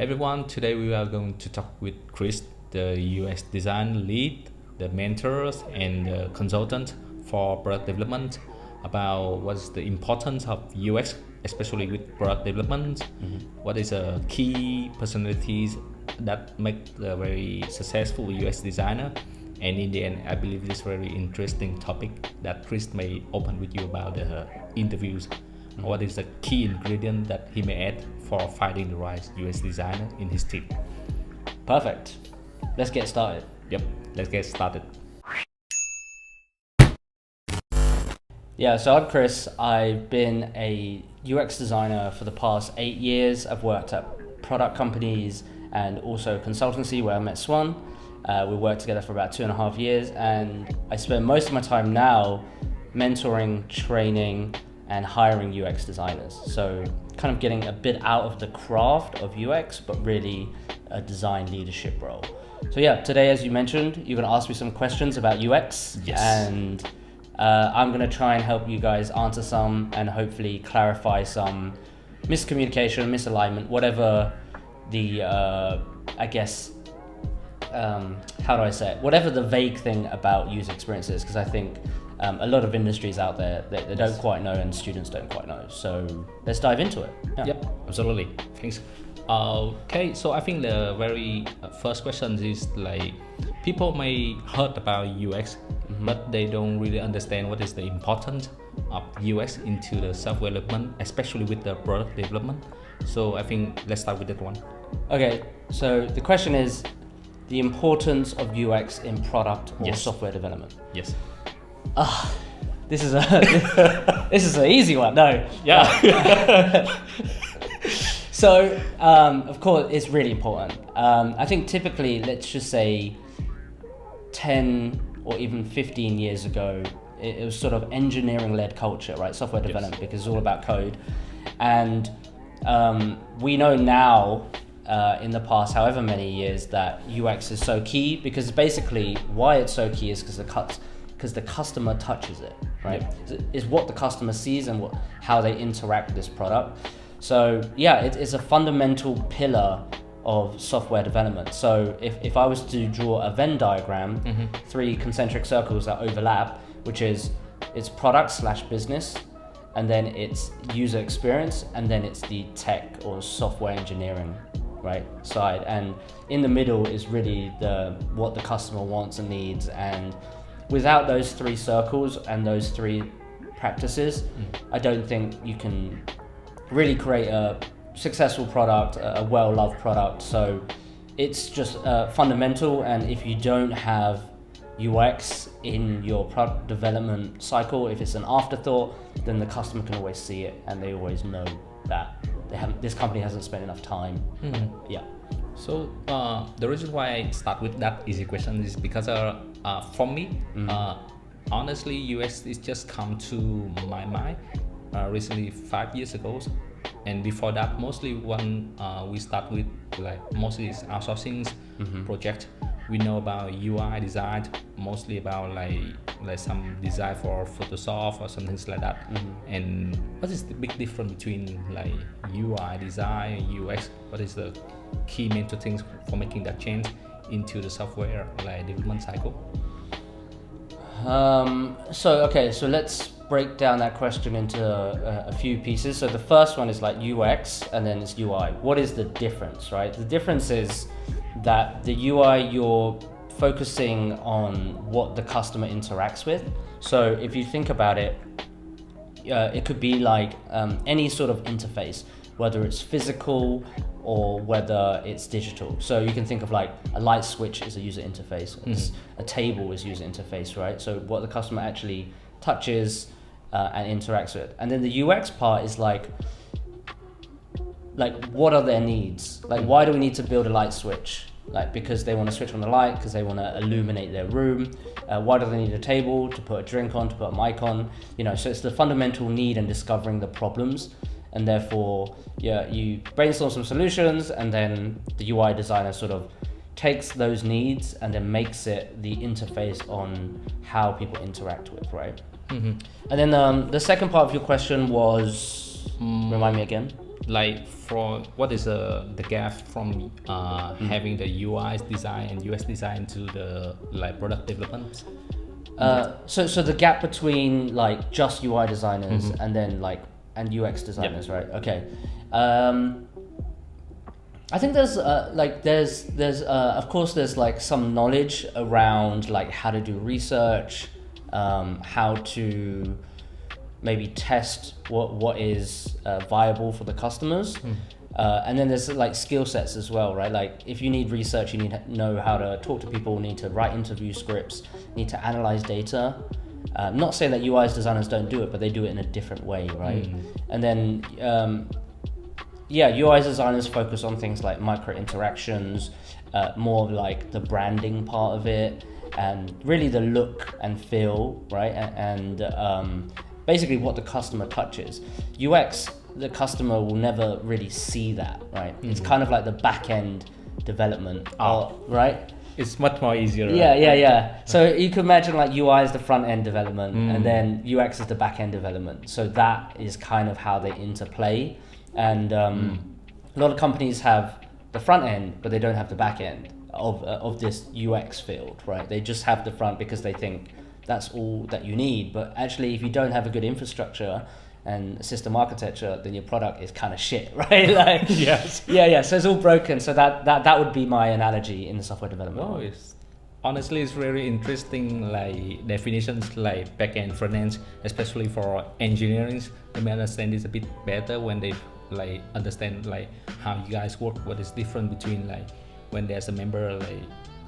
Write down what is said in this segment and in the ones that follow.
everyone, today we are going to talk with Chris, the UX design lead, the mentors and the consultant for product development, about what's the importance of UX, especially with product development. What is a key personalities that make a very successful UX designer. And in the end, I believe this very interesting topic that Chris may open with you about the interviews. What is the key ingredient that he may add for finding the right UX designer in his team? Perfect. Let's get started. Yep, let's get started. Yeah, so I'm Chris. I've been a UX designer for the past 8 years. I've worked at product companies and also consultancy where I met Swan. We worked together for about 2.5 years, and I spend most of my time now mentoring, training, and hiring UX designers. So kind of getting a bit out of the craft of UX, but really a design leadership role. So yeah, today, as you mentioned, you're going to ask me some questions about UX. Yes. And I'm going to try and help you guys answer some and hopefully clarify some miscommunication, misalignment, whatever the, how do I say it? Whatever the vague thing about user experience is, because I think a lot of industries out there, they don't quite know and students don't quite know. So let's dive into it. Yeah. Yep, absolutely. Thanks. Okay, so I think the very first question is like, people may heard about UX, but they don't really understand what is the importance of UX into the software development, especially with the product development. So I think let's start with that one. Okay, so the question is the importance of UX in product or software development. Yes. This is an easy one. No. Yeah. So, of course, it's really important. I think typically, let's just say 10 or even 15 years ago, it was sort of engineering-led culture, right? Software development, because it's all about code. And we know now, in the past, however many years, that UX is so key, because basically why it's so key is because the customer touches it, right? It's what the customer sees and how they interact with this product. So yeah, it's a fundamental pillar of software development. So if I was to draw a Venn diagram, 3 concentric circles that overlap, which is it's product / business, and then it's user experience, and then it's the tech or software engineering, right, side. And in the middle is really what the customer wants and needs. And without those 3 circles and those 3 practices, I don't think you can really create a successful product, a well-loved product. So it's just fundamental, and if you don't have UX in your product development cycle, if it's an afterthought, then the customer can always see it and they always know that this company hasn't spent enough time. Yeah. So the reason why I start with that easy question is because for me, honestly, UX is just come to my mind recently 5 years ago, and before that, mostly when we start with mostly it's outsourcing project. We know about UI design, mostly about like some design for Photoshop or something like that. And what is the big difference between like UI design and UX? What is the key mental things for making that change into the software development cycle? So let's break down that question into a few pieces. So the first one is like UX, and then it's UI. What is the difference, right? The difference is that the UI, you're focusing on what the customer interacts with. So if you think about it, it could be like any sort of interface, whether it's physical or whether it's digital. So you can think of like a light switch is a user interface, a table is user interface, right? So what the customer actually touches and interacts with. And then the UX part is like what are their needs? Like, why do we need to build a light switch? Like, because they want to switch on the light, because they want to illuminate their room. Why do they need a table? To put a drink on, to put a mic on? So it's the fundamental need and discovering the problems. And therefore, you brainstorm some solutions, and then the UI designer sort of takes those needs and then makes it the interface on how people interact with, right? And then the second part of your question was, remind me again. like for what is the gap from having the UI design and UX design to the like product development? So the gap between like just UI designers and then like and UX designers, right? Okay. I think there's of course there's like some knowledge around like how to do research, how to maybe test what is viable for the customers, and then there's like skill sets as well, right? Like if you need research, you need to know how to talk to people, need to write interview scripts, need to analyze data. Not saying that UI designers don't do it, but they do it in a different way, right? And then UI designers focus on things like micro interactions, more of like the branding part of it, and really the look and feel, right? And basically what the customer touches. UX, the customer will never really see that, right? It's kind of like the back end development, right? It's much more easier. Yeah. So you could imagine like UI is the front end development, and then UX is the back end development. So that is kind of how they interplay. And a lot of companies have the front end, but they don't have the back end of this UX field, right? They just have the front because they think that's all that you need. But actually, if you don't have a good infrastructure and system architecture, then your product is kind of shit, right? Like, yes. Yeah. So it's all broken. So that would be my analogy in the software development. Oh, honestly, it's very interesting, like definitions like back end, front end, especially for engineering. They may understand this a bit better when they like understand like how you guys work, what is different between like when there's a member like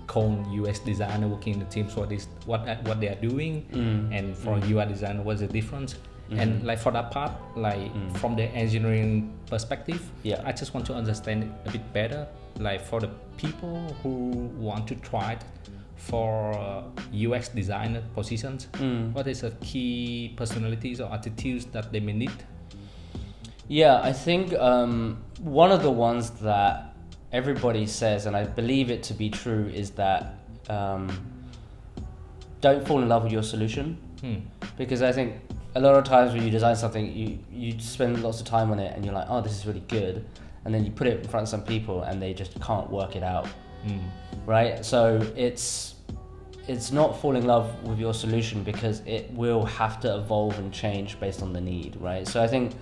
called UX designer working in the team, so what they are doing, and for UI designer what's the difference. And like for that part, like from the engineering perspective, I just want to understand it a bit better. Like for the people who want to try it for UX designer positions, what is the key personalities or attitudes that they may need? Yeah, I think one of the ones that everybody says, and I believe it to be true, is that don't fall in love with your solution. Because I think a lot of times when you design something, you spend lots of time on it and you're like, oh, this is really good. And then you put it in front of some people and they just can't work it out. Right? So it's not fall in love with your solution, because it will have to evolve and change based on the need, right? So I think,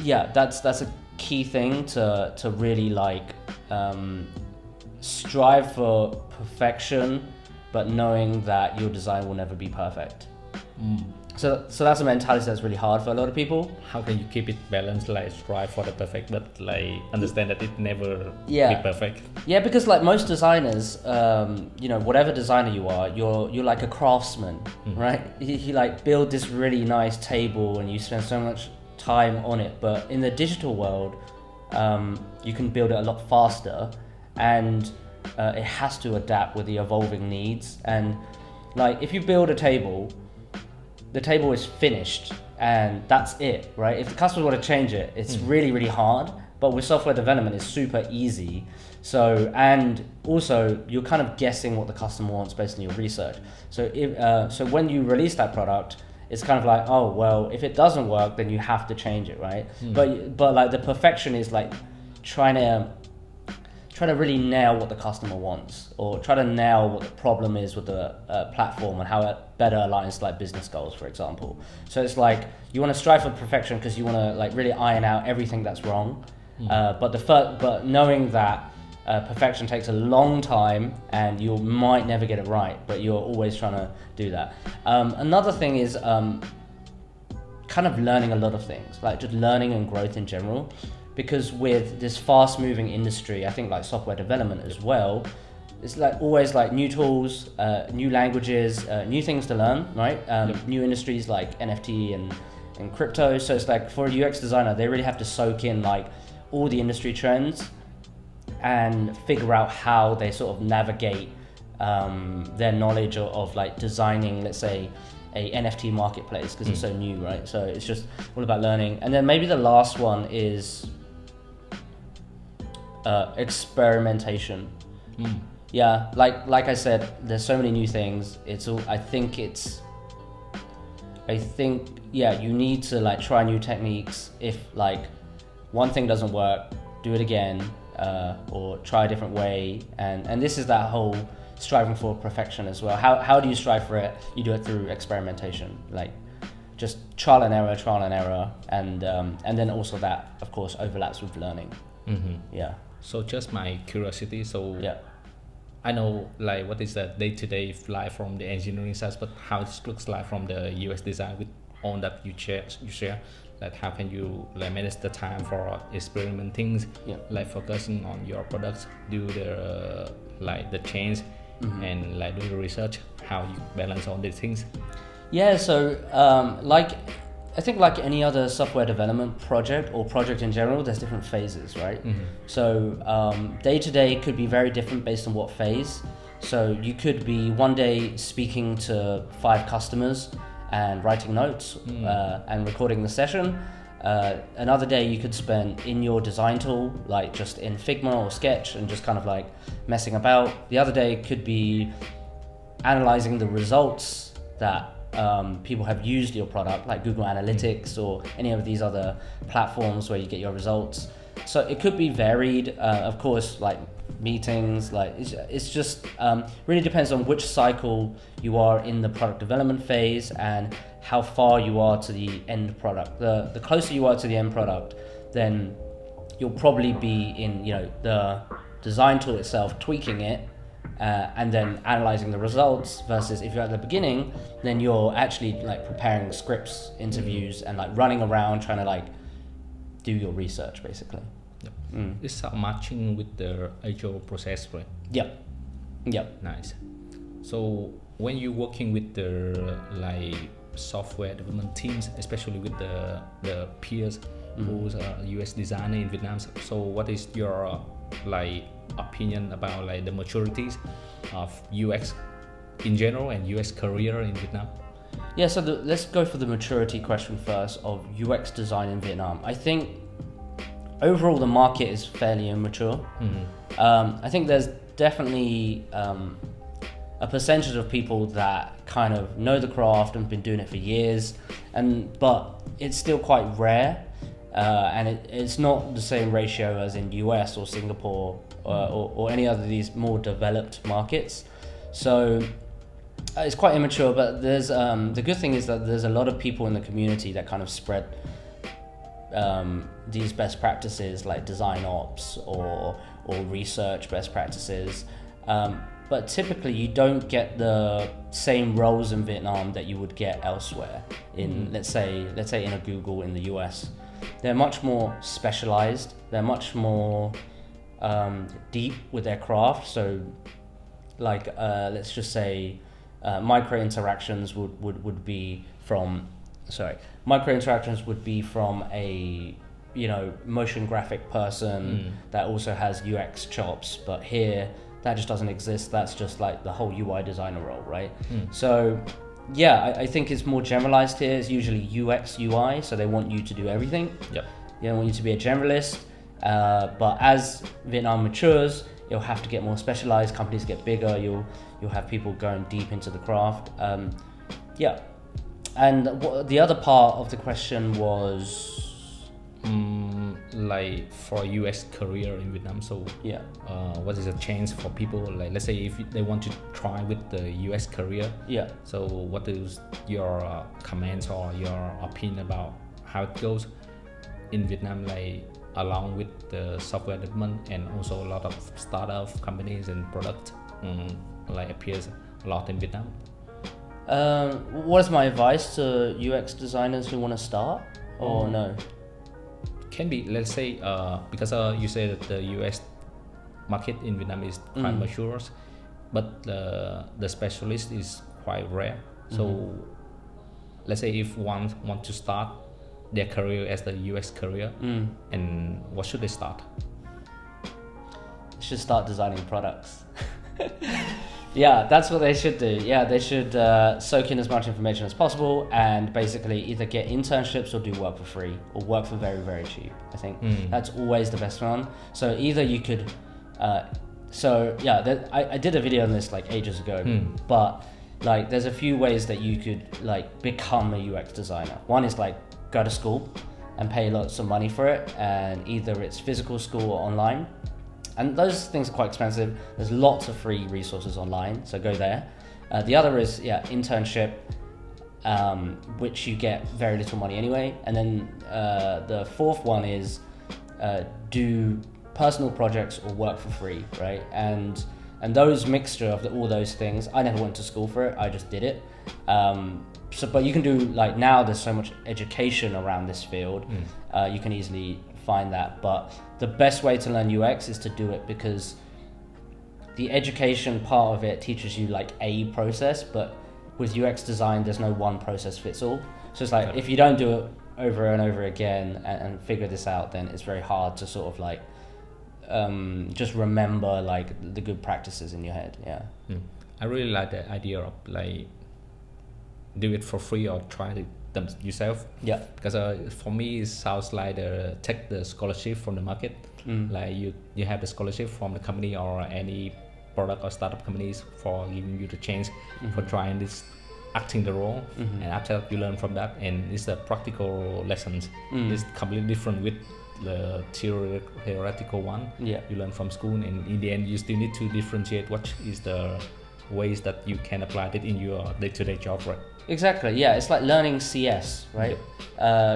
that's a key thing to really like strive for perfection, but knowing that your design will never be perfect. So that's a mentality that's really hard for a lot of people. How can you keep it balanced, like strive for the perfect, but like understand that it never be perfect? Yeah, because like most designers, whatever designer you are, you're like a craftsman, right? You like build this really nice table and you spend so much time on it, but in the digital world, you can build it a lot faster, and it has to adapt with the evolving needs. And like if you build a table, the table is finished and that's it, right? If the customers want to change it, it's really, really hard. But with software development, it's super easy. So, and also you're kind of guessing what the customer wants based on your research. So so when you release that product, it's kind of like, oh, well, if it doesn't work, then you have to change it, right? But like the perfection is like trying to really nail what the customer wants, or try to nail what the problem is with the platform and how it better aligns to like business goals, for example. So it's like you want to strive for perfection because you want to like really iron out everything that's wrong. But knowing that perfection takes a long time and you might never get it right, but you're always trying to do that. Another thing is kind of learning a lot of things, like just learning and growth in general. Because with this fast moving industry, I think like software development as well, it's like always like new tools, new languages, new things to learn, right? New industries like NFT and crypto. So it's like for a UX designer, they really have to soak in like all the industry trends and figure out how they sort of navigate their knowledge of like designing, let's say, a NFT marketplace, because it's so new, right? So it's just all about learning. And then maybe the last one is experimentation. Yeah, like I said, there's so many new things. I think you need to like try new techniques if like one thing doesn't work, do it again, or try a different way. And this is that whole striving for perfection as well. How do you strive for it? You do it through experimentation, like just trial and error, and then also that, of course, overlaps with learning. Yeah. So just my curiosity. So Yeah. I know like what is the day-to-day life from the engineering side, but how it looks like from the UX design with all that you share. Like how can you like manage the time for experimenting, like focusing on your products, do the like the change, and like do the research. How you balance all these things? Yeah, so I think like any other software development project or project in general, there's different phases, right? So day to day could be very different based on what phase. So you could be one day speaking to 5 customers and writing notes and recording the session. Another day you could spend in your design tool, like just in Figma or Sketch, and just kind of like messing about. The other day could be analyzing the results that people have used your product, like Google Analytics or any of these other platforms where you get your results. So it could be varied. Of course, like meetings, like it's just really depends on which cycle you are in the product development phase and how far you are to the end product. The closer you are to the end product, then you'll probably be in the design tool itself, tweaking it, and then analyzing the results, versus if you're at the beginning, then you're actually like preparing scripts, interviews, and like running around trying to like do your research basically. It's matching with the agile process, right? Yep. Nice. So when you're working with the like software development teams, especially with the peers who's a UX designer in Vietnam, so what is your like opinion about like the maturities of UX in general and UX career in Vietnam? Yeah, so let's go for the maturity question first of UX design in Vietnam. I think overall the market is fairly immature. I think there's definitely a percentage of people that kind of know the craft and been doing it for years, but it's still quite rare. And it's not the same ratio as in US or Singapore or any other of these more developed markets. So it's quite immature, but there's the good thing is that there's a lot of people in the community that kind of spread these best practices like design ops or research best practices. But typically you don't get the same roles in Vietnam that you would get elsewhere in, let's say in a Google in the US. They're much more specialized. They're much more deep with their craft. So, like, let's just say, micro interactions would be from a motion graphic person that also has UX chops. But here, that just doesn't exist. That's just like the whole UI designer role, right? So. Yeah, I think it's more generalized here. It's usually UX, UI, so they want you to do everything. Yep. They want you to be a generalist. But as Vietnam matures, you'll have to get more specialized. Companies get bigger. You'll have people going deep into the craft. Yeah. And the other part of the question was like for US career in Vietnam. So yeah, what is the chance for people, like let's say if they want to try with the US career? Yeah. So what is your comments or your opinion about how it goes in Vietnam, like along with the software development and also a lot of startup companies and product like appears a lot in Vietnam? What is my advice to UX designers who want to start or no? Can be, let's say, because you say that the US market in Vietnam is quite mature, but the specialist is quite rare. So let's say if one want to start their career as the UX career, and what should they start? They should start designing products. Yeah, that's what they should do. Yeah, they should soak in as much information as possible and basically either get internships or do work for free or work for very, very cheap. I think that's always the best one. So either you could, I did a video on this like ages ago, but like there's a few ways that you could like become a UX designer. One is like go to school. and pay lots of money for it, and either it's physical school or online. And those things are quite expensive. There's lots of free resources online, so go there. The other is internship, which you get very little money anyway. And then the fourth one is do personal projects or work for free, right? And those mixture of all those things, I never went to school for it, I just did it. But you can do, like, now there's so much education around this field, you can easily find that. But the best way to learn UX is to do it, because the education part of it teaches you like a process, but with UX design, there's no one process fits all. So it's like, if you don't do it over and over again and figure this out, then it's very hard to sort of like just remember like the good practices in your head. I really like the idea of like do it for free or try it yourself. Because for me it sounds like take the scholarship from the market. Like you have the scholarship from the company or any product or startup companies for giving you the chance for trying this, acting the role, and after you learn from that, and it's the practical lessons. It's completely different with the theoretical one you learn from school, and in the end you still need to differentiate what is the ways that you can apply it in your day-to-day job, right? Exactly, it's like learning CS, right?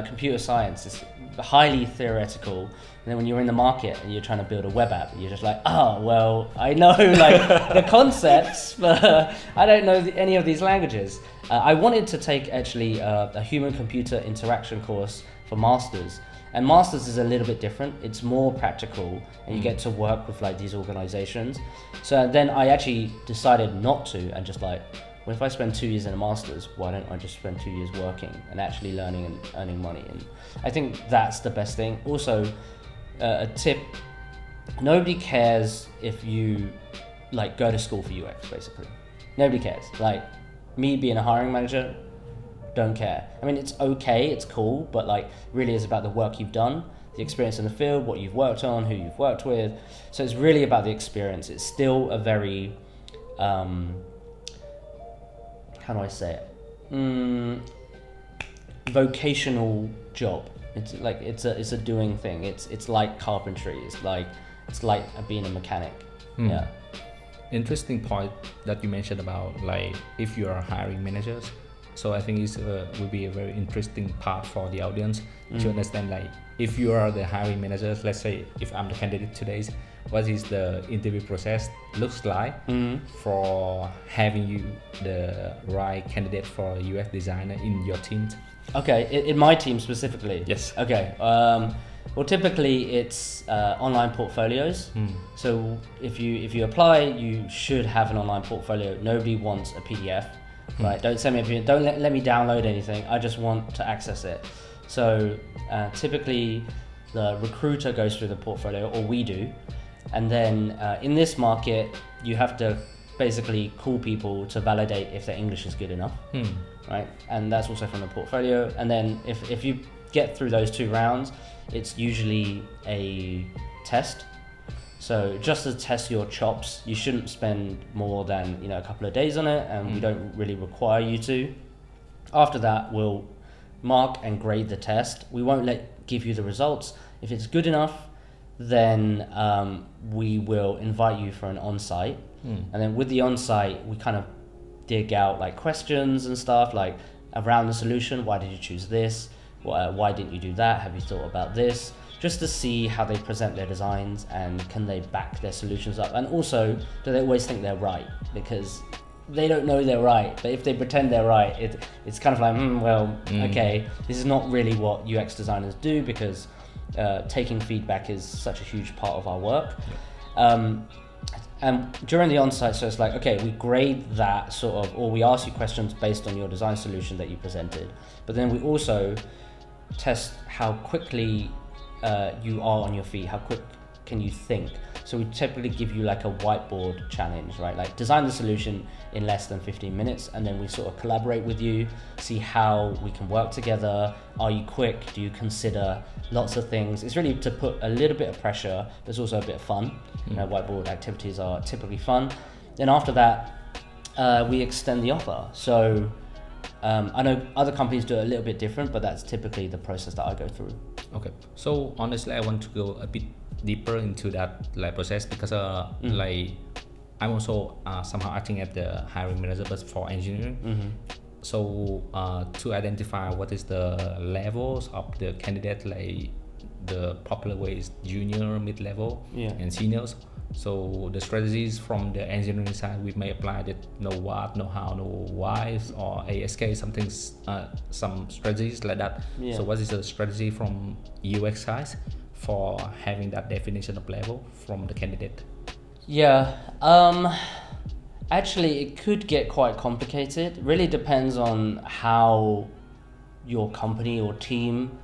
Computer science is highly theoretical, and then when you're in the market and you're trying to build a web app, you're just like, oh, well, I know like the concepts, but I don't know any of these languages. I wanted to take actually a human-computer interaction course for masters, and masters is a little bit different. It's more practical, and you get to work with like these organizations. So then I actually decided not to, and just like, well, if I spend 2 years in a master's, why don't I just spend 2 years working and actually learning and earning money? And I think that's the best thing. Also, a tip, nobody cares if you like go to school for UX, basically. Nobody cares. Like me being a hiring manager, don't care. I mean, it's okay, it's cool, but like really is about the work you've done, the experience in the field, what you've worked on, who you've worked with. So it's really about the experience. It's still a very, how do I say it? Vocational job. It's like it's a doing thing. It's like carpentry. It's like being a mechanic. Interesting point that you mentioned about like if you are hiring managers. So I think it will be a very interesting part for the audience to understand, like if you are the hiring managers, let's say if I'm the candidate today, what is the interview process looks like for having you the right candidate for UX designer in your team? Okay, in my team specifically? Yes. Okay, well typically it's online portfolios. So if you apply, you should have an online portfolio. Nobody wants a PDF. Right, don't send me a PDF, don't let me download anything, I just want to access it. So typically the recruiter goes through the portfolio, or we do, and then in this market you have to basically call people to validate if their English is good enough, right? And that's also from the portfolio. And then if you get through those 2 rounds, it's usually a test. So just to test your chops, you shouldn't spend more than a couple of days on it, and we don't really require you to. After that, we'll mark and grade the test. We won't give you the results. If it's good enough, then we will invite you for an on-site. And then with the on-site, we kind of dig out like questions and stuff like around the solution. Why did you choose this? Why didn't you do that? Have you thought about this? Just to see how they present their designs and can they back their solutions up. And also, do they always think they're right? Because they don't know they're right, but if they pretend they're right, it's kind of like, okay, this is not really what UX designers do, because taking feedback is such a huge part of our work. And during the on-site, so it's like, okay, we grade that sort of, or we ask you questions based on your design solution that you presented, but then we also test how quickly you are on your feet, how quick can you think. So we typically give you like a whiteboard challenge, right? Like design the solution in less than 15 minutes, and then we sort of collaborate with you, see how we can work together. Are you quick? Do you consider lots of things? It's really to put a little bit of pressure, but it's also a bit of fun. Whiteboard activities are typically fun. Then after that, we extend the offer. So I know other companies do it a little bit different, but that's typically the process that I go through. Okay. So honestly, I want to go a bit deeper into that like process because like I'm also somehow acting at the hiring manager, but for engineering. So to identify what is the levels of the candidate, like the popular way is junior, mid-level, and seniors. So the strategies from the engineering side, we may apply that know what, know how, know why, or ASK, something, some strategies like that. So what is the strategy from UX side for having that definition of level from the candidate? Yeah, actually it could get quite complicated. It really depends on how your company or team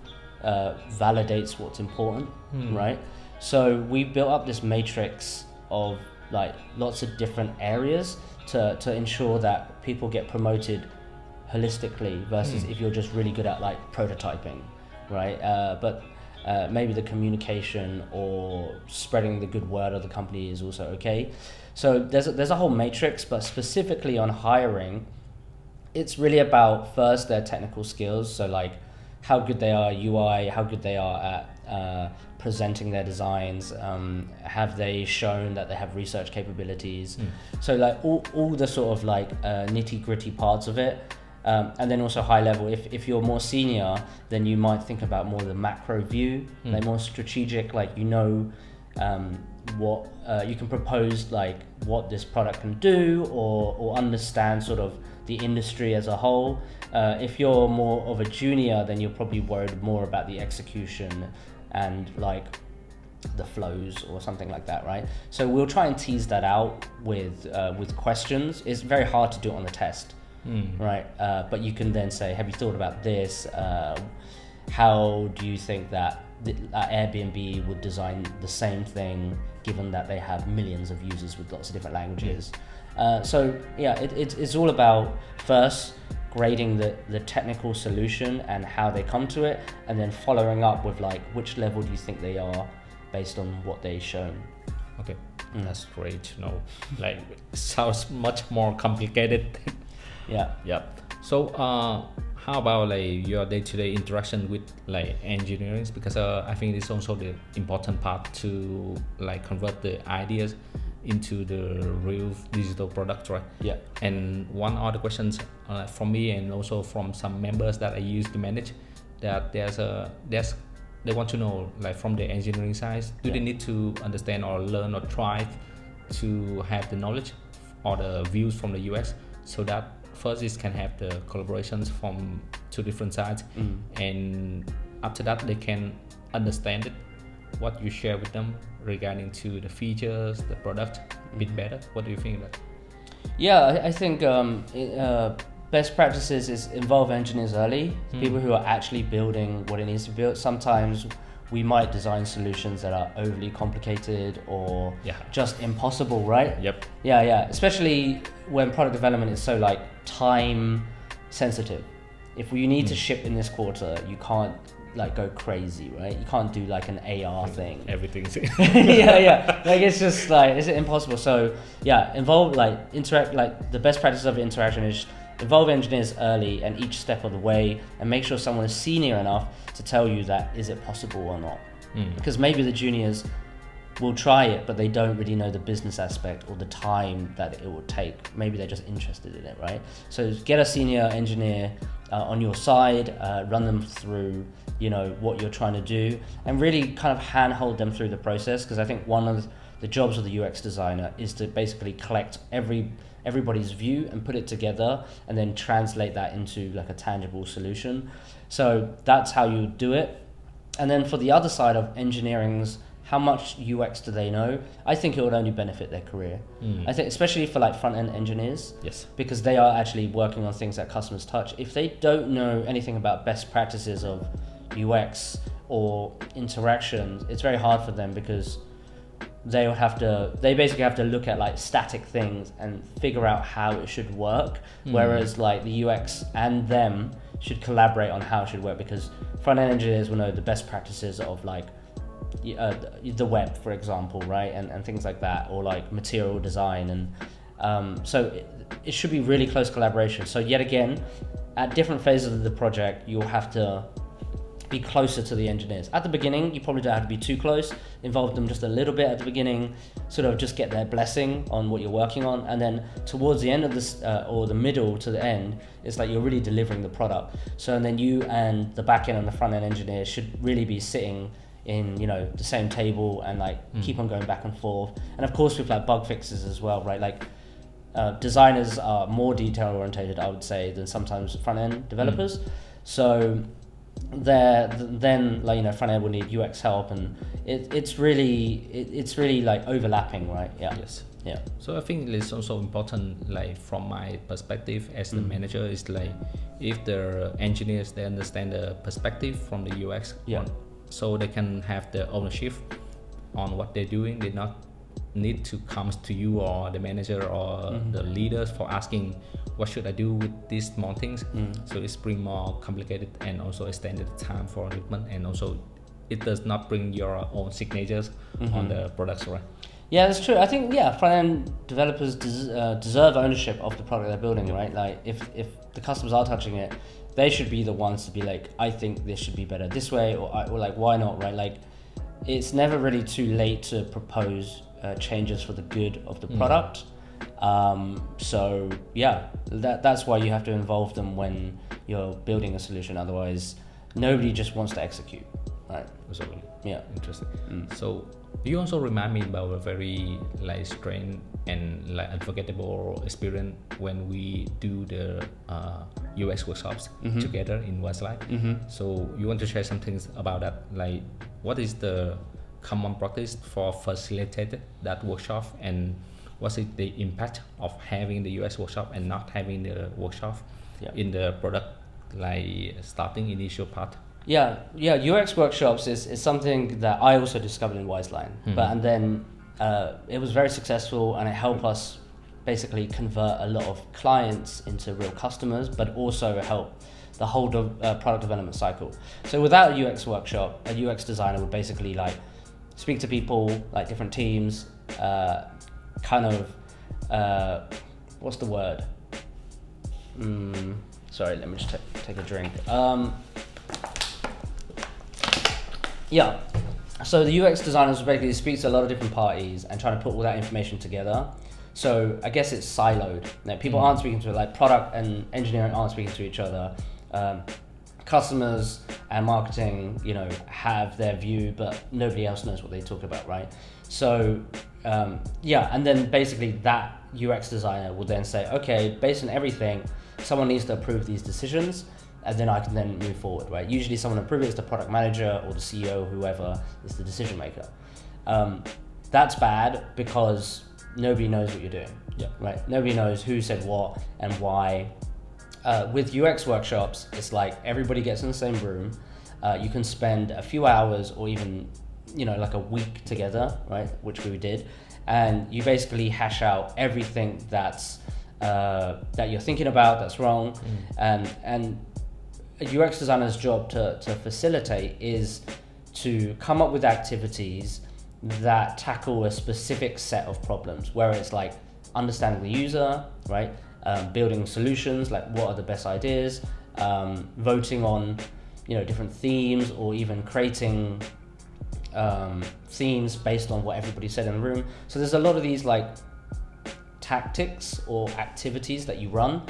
validates what's important, right? So we built up this matrix of like lots of different areas to ensure that people get promoted holistically versus if you're just really good at like prototyping, right? But maybe the communication or spreading the good word of the company is also okay. So there's a whole matrix, but specifically on hiring, it's really about first their technical skills. So like how good they are UI, how good they are at presenting their designs, have they shown that they have research capabilities. So like all the sort of like nitty gritty parts of it. And then also high level, if you're more senior, then you might think about more the macro view, like more strategic, like what you can propose, like what this product can do, or understand sort of the industry as a whole. If you're more of a junior, then you're probably worried more about the execution and like the flows or something like that, right? So we'll try and tease that out with questions. It's very hard to do it on the test, right? But you can then say, have you thought about this? How do you think that Airbnb would design the same thing given that they have millions of users with lots of different languages? So yeah, it's all about first grading the technical solution and how they come to it, and then following up with like which level do you think they are based on what they've shown. Okay, that's great to know. Like it sounds much more complicated. Yeah. So how about like your day-to-day interaction with like engineering? Because I think it's also the important part to like convert the ideas into the real digital product, right? Yeah. And one other questions from me and also from some members that I used to manage, that they want to know, like from the engineering side, do they need to understand or learn or try to have the knowledge or the views from the UX, so that first it can have the collaborations from two different sides, and after that they can understand it, what you share with them regarding to the features, the product a bit better. What do you think of that? Yeah, I think best practices is involve engineers early, people who are actually building what it needs to be built. Sometimes we might design solutions that are overly complicated or just impossible, right? Yep. Yeah. Especially when product development is so like time sensitive. If you need to ship in this quarter, you can't like go crazy, right? You can't do like an AR thing. Everything's yeah. Like it's just like it's impossible. So yeah, involve like interact. Like the best practice of interaction is involve engineers early and each step of the way, and make sure someone is senior enough to tell you that is it possible or not. Because maybe the juniors will try it, but they don't really know the business aspect or the time that it will take. Maybe they're just interested in it, right? So get a senior engineer on your side, run them through, what you're trying to do, and really kind of handhold them through the process. Because I think one of the jobs of the UX designer is to basically collect everybody's view and put it together, and then translate that into like a tangible solution. So that's how you do it. And then for the other side of engineering's, how much UX do they know? I think it would only benefit their career. I think especially for like front-end engineers, because they are actually working on things that customers touch. If they don't know anything about best practices of UX or interactions, it's very hard for them, because they basically have to look at like static things and figure out how it should work. Whereas like the UX and them should collaborate on how it should work, because front-end engineers will know the best practices of like the web, for example, right, and things like that, or like material design, and so it should be really close collaboration. So yet again, at different phases of the project, you'll have to be closer to the engineers. At the beginning, you probably don't have to be too close, involve them just a little bit at the beginning, sort of just get their blessing on what you're working on. And then towards the end of this, or the middle to the end, it's like you're really delivering the product. So and then you and the back end and the front end engineer should really be sitting in, you know, the same table and like keep on going back and forth. And of course with like bug fixes as well, right? Like designers are more detail orientated, I would say, than sometimes front end developers. So then like, you know, front end will need UX help, and it's really like overlapping, right? Yeah. Yes. Yeah. So I think it's also important, like from my perspective as the manager, is like if the engineers, they understand the perspective from the UX, so they can have the ownership on what they're doing. They not need to come to you or the manager or the leaders for asking what should I do with these small things. So it's bring more complicated and also extended time for development, and also it does not bring your own signatures on the products, right? Yeah, that's true. I think front-end developers deserve ownership of the product they're building, right? Like if the customers are touching it, they should be the ones to be like, I think this should be better this way, or like, why not, right? Like it's never really too late to propose changes for the good of the product. So yeah, that's why you have to involve them when you're building a solution. Otherwise, nobody just wants to execute, right? Absolutely. Yeah. Interesting. So you also remind me about a very like strange and like unforgettable experience when we do the UX workshops together in Fireside. So you want to share some things about that? Like what is the common practice for facilitating that workshop, and what's it the impact of having the UX workshop and not having the workshop in the product, like starting initial part? Yeah, UX workshops is something that I also discovered in Wiseline, and then it was very successful, and it helped us basically convert a lot of clients into real customers, but also help the whole product development cycle. So without a UX workshop, a UX designer would basically like speak to people, like different teams, kind of, what's the word? Sorry, let me just take a drink. Yeah, so the UX designers basically speak to a lot of different parties and trying to put all that information together. So I guess it's siloed. Like people aren't speaking to it, like product and engineering aren't speaking to each other. Customers and marketing, you know, have their view, but nobody else knows what they talk about, right? So and then basically that UX designer will then say, okay, based on everything, someone needs to approve these decisions, and then I can then move forward, right? Usually someone approves it, it's the product manager or the CEO, whoever is the decision maker. That's bad because nobody knows what you're doing, right? Nobody knows who said what and why. With UX workshops, it's like everybody gets in the same room. You can spend a few hours or even, you know, like a week together, right? Which we did. And you basically hash out everything that's that you're thinking about that's wrong. And a UX designer's job to facilitate is to come up with activities that tackle a specific set of problems, where it's like understanding the user, right? Building solutions, like what are the best ideas, voting on, you know, different themes, or even creating themes based on what everybody said in the room. So there's a lot of these like tactics or activities that you run,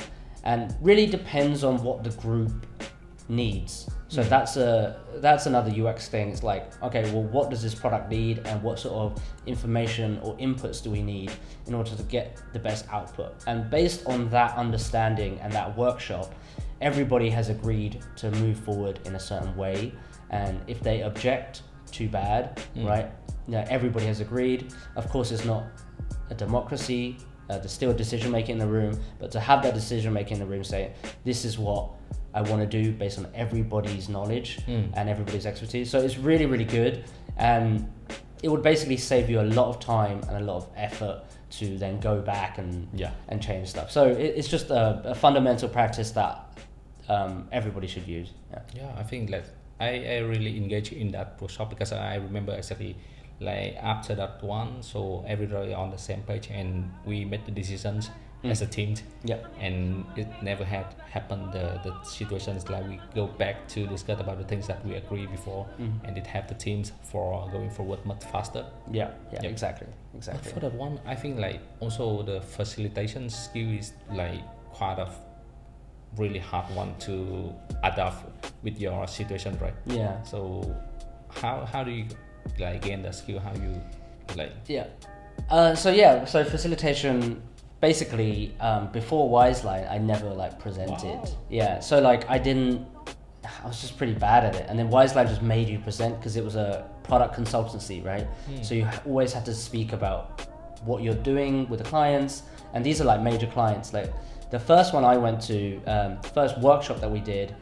and really depends on what the group needs. So that's another UX thing. It's like, okay, well, what does this product need, and what sort of information or inputs do we need in order to get the best output? And based on that understanding and that workshop, everybody has agreed to move forward in a certain way. And if they object, too bad, right? You know, everybody has agreed. Of course, it's not a democracy. There's still decision making in the room, but to have that decision making in the room say, this is what I want to do based on everybody's knowledge and everybody's expertise. So it's really, really good. And it would basically save you a lot of time and a lot of effort to then go back and change stuff. So it's just a fundamental practice that everybody should use. Yeah, I think that I really engage in that workshop, because I remember exactly like after that one, so everybody on the same page, and we made the decisions as a team. Yeah. And it never had happened the situations like we go back to discuss about the things that we agree before, and it helped the teams for going forward much faster. Yeah, Yep. exactly. But for that one, I think like also the facilitation skill is like quite a really hard one to adapt with your situation, right? Yeah. So how do you like gain that skill? How you like? Yeah. So facilitation, basically, before Wiseline, I never like presented. Wow. Yeah. So like I was just pretty bad at it. And then Wiseline just made you present because it was a product consultancy, right? So you always had to speak about what you're doing with the clients. And these are like major clients. Like the first one I went to, the first workshop that we did,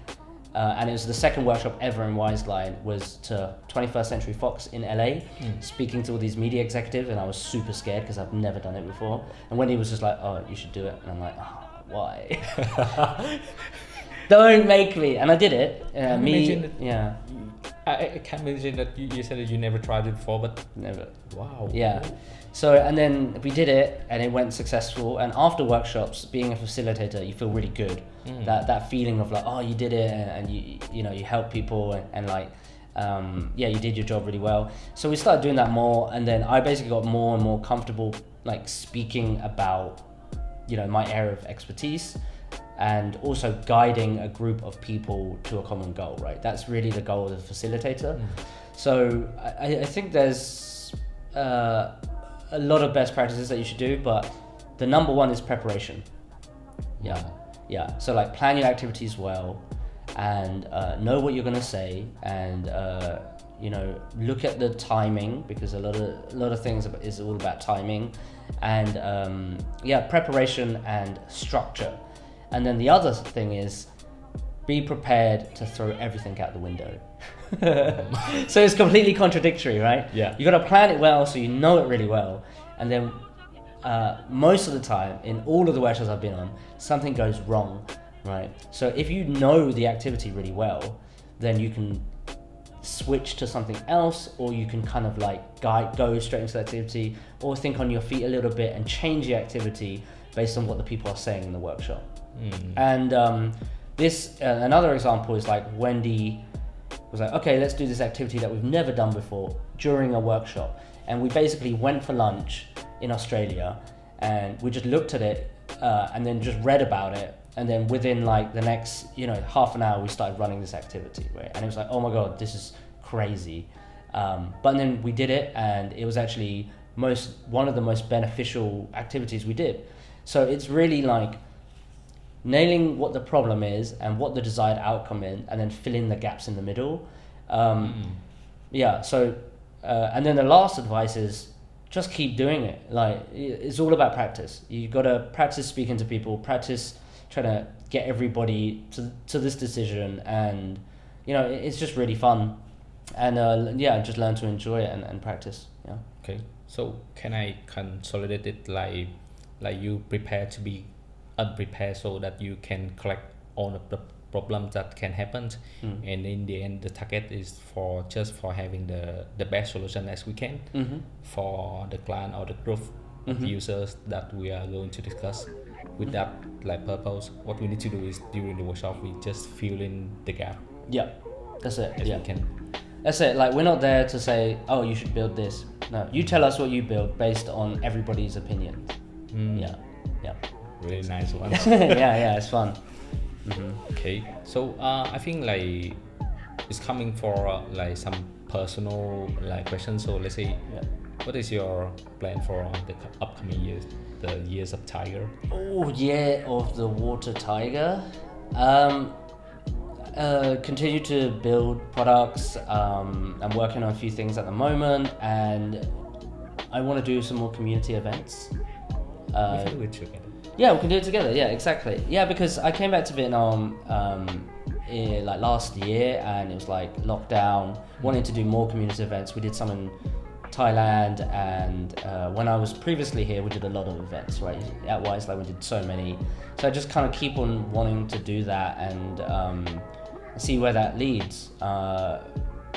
and it was the second workshop ever in Wiseline, was to 21st Century Fox in LA, speaking to all these media executives, and I was super scared because I've never done it before. And Wendy was just like, "Oh, you should do it," and I'm like, "Oh, why?" Don't make me. And I did it. I can't imagine that you said that you never tried it before, but Never. wow. Yeah. So, and then we did it and it went successful. And after workshops, being a facilitator, you feel really good. That feeling of like, oh, you did it, and you know, you help people and like, you did your job really well. So we started doing that more. And then I basically got more and more comfortable like speaking about, you know, my area of expertise, and also guiding a group of people to a common goal, right? That's really the goal of the facilitator. So I think there's a lot of best practices that you should do, but the number one is preparation. Yeah. So like plan your activities well, and know what you're gonna say, and you know, look at the timing, because a lot of things is all about timing, and preparation and structure. And then the other thing is be prepared to throw everything out the window. So it's completely contradictory, right? Yeah. You got to plan it well so you know it really well. And then most of the time, in all of the workshops I've been on, something goes wrong, right? So if you know the activity really well, then you can switch to something else, or you can kind of like go straight into the activity, or think on your feet a little bit and change the activity based on what the people are saying in the workshop. And this another example is like Wendy was like, okay, let's do this activity that we've never done before during a workshop. And we basically went for lunch in Australia, and we just looked at it and then just read about it. And then within like the next, you know, half an hour, we started running this activity, right? And it was like, oh my God, this is crazy. But then we did it, and it was actually one of the most beneficial activities we did. So it's really like nailing what the problem is and what the desired outcome is, and then fill in the gaps in the middle. And then the last advice is just keep doing it. Like, it's all about practice. You got to practice speaking to people, practice trying to get everybody to this decision, and you know, it's just really fun. And just learn to enjoy it and practice. Yeah. Okay. So can I consolidate it like you prepare to be unprepared so that you can collect all of the problems that can happen, and in the end the target is for having the best solution as we can for the client or the group of users that we are going to discuss. With that like purpose, what we need to do is during the workshop we just fill in the gap. Yeah, that's it. As we can. That's it. Like, we're not there to say, oh, you should build this. No, you tell us what you build based on everybody's opinion. Yeah. Really nice one. yeah, it's fun. Okay, so I think like it's coming for like some personal like questions. So let's say, what is your plan for the upcoming years, the years of Tiger? Oh, year of the water tiger. Continue to build products. I'm working on a few things at the moment, and I want to do some more community events. We can do it together. Yeah, we can do it together. Yeah, exactly. Yeah, because I came back to Vietnam like last year, and it was like lockdown. Wanting to do more community events. We did some in Thailand, and when I was previously here, we did a lot of events, right? At Wiseline, we did so many. So I just kind of keep on wanting to do that, and see where that leads.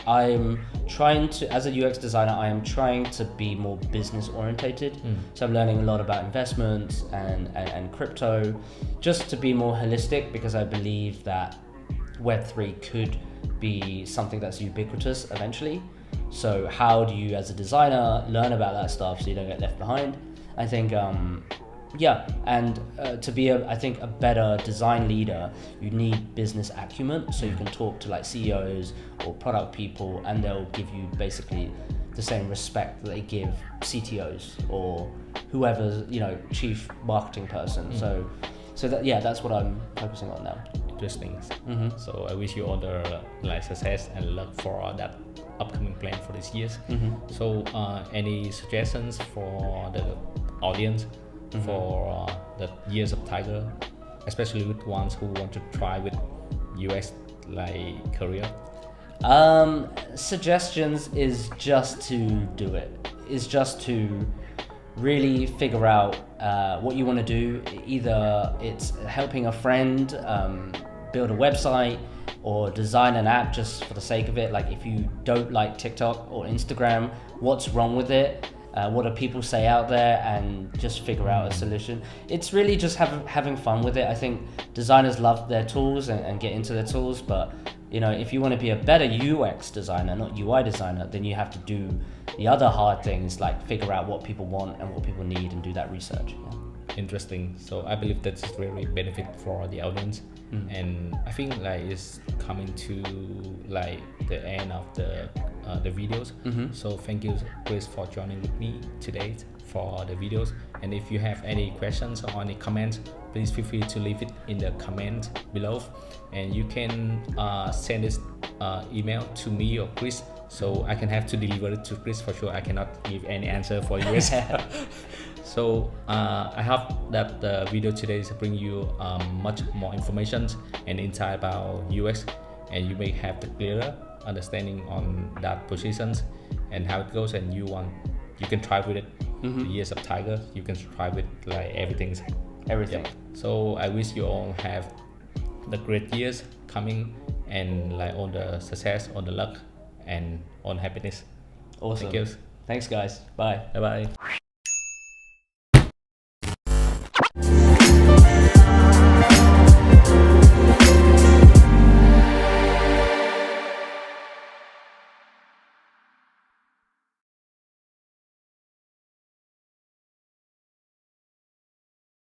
I'm trying to, as a UX designer, I am trying to be more business orientated. So I'm learning a lot about investments and crypto, just to be more holistic, because I believe that Web3 could be something that's ubiquitous eventually. So how do you, as a designer, learn about that stuff so you don't get left behind? I think, to be I think a better design leader, you need business acumen, so you can talk to like CEOs or product people, and they'll give you basically the same respect that they give CTOs or whoever's, chief marketing person. So that's what I'm focusing on now. Interesting. So I wish you all the success and luck for that upcoming plan for this year. So any suggestions for the audience for the years of Tiger, especially with ones who want to try with UX career? Suggestions is just to do it. Is just to really figure out what you want to do. Either it's helping a friend build a website or design an app just for the sake of it. Like if you don't like TikTok or Instagram, what's wrong with it? What do people say out there, and just figure out a solution. It's really just having fun with it. I think designers love their tools and get into their tools, but if you want to be a better UX designer, not UI designer, then you have to do the other hard things, like figure out what people want and what people need and do that research. Interesting. So I believe that's really benefit for the audience. And I think it's coming to the end of the videos. So thank you, Chris, for joining with me today for the videos. And if you have any questions or any comments, please feel free to leave it in the comment below, and you can send this email to me or Chris, so I can have to deliver it to Chris for sure. I cannot give any answer for you. So I hope that the video today is bring you much more information and insight about UX, and you may have the clearer understanding on that positions and how it goes, and you can try with it. The years of Tiger, you can try with everything. Everything. Yep. So I wish you all have the great years coming, and all the success, all the luck, and all happiness. Awesome. Thank you. Thanks, guys. Bye. Bye bye.